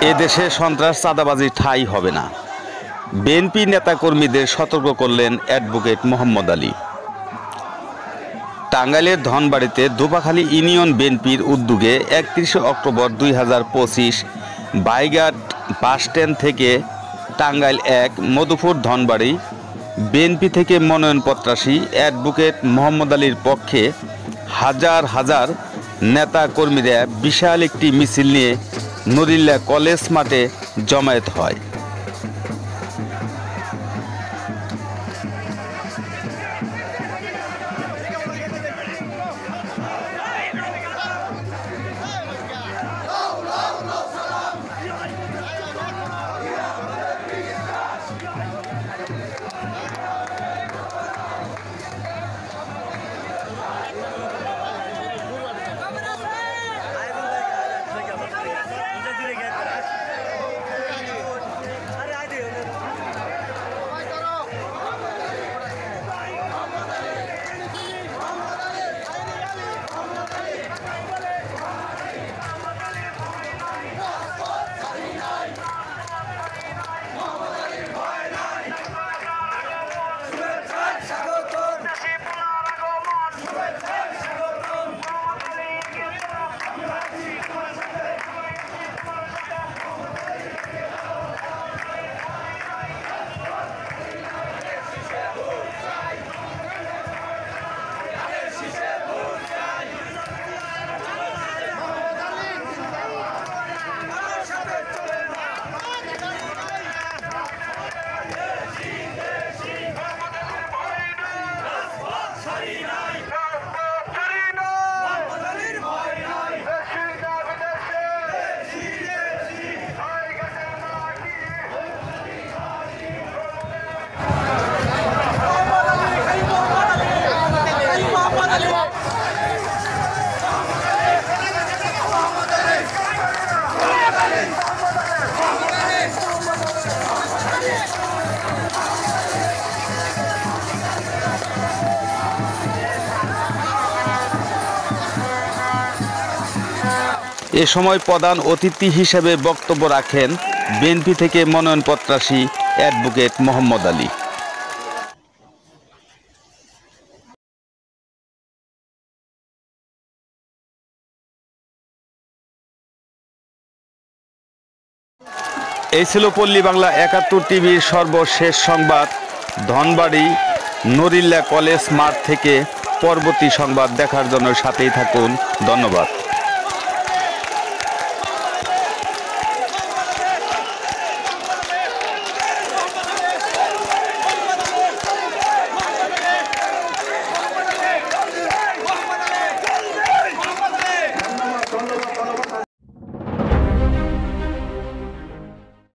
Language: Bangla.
এদেশে সন্ত্রাস চাঁদাবাজি ঠাঁই হবে না। বিএনপি নেতাকর্মীদের সতর্ক করলেন অ্যাডভোকেট মোহাম্মদ আলী। টাঙ্গাইলের ধনবাড়িতে ধোপাখালী ইউনিয়ন বিএনপির উদ্যোগে 31 অক্টোবর 2025 বাইঘাট বাসস্ট্যান্ড থেকে টাঙ্গাইল 1 মধুপুর ধনবাড়ি বিএনপি থেকে মনোনয়ন প্রত্যাশী অ্যাডভোকেট মোহাম্মদ আলীর পক্ষে হাজার হাজার নেতাকর্মীরা বিশাল একটি মিছিল নিয়ে নুরিল্লাহ কলেজ মাঠে জমায়েত হয়। এ সময় প্রধান অতিথি হিসেবে বক্তব্য রাখেন বিএনপি থেকে মনোনয়ন প্রত্যাশী অ্যাডভোকেট মোহাম্মদ আলী। এই ছিল পল্লী বাংলা 71 টিভির সর্বশেষ সংবাদ। ধনবাড়ি নুরিল্লাহ কলেজ মাঠ থেকে পরবর্তী সংবাদ দেখার জন্য সাথেই থাকুন। ধন্যবাদ।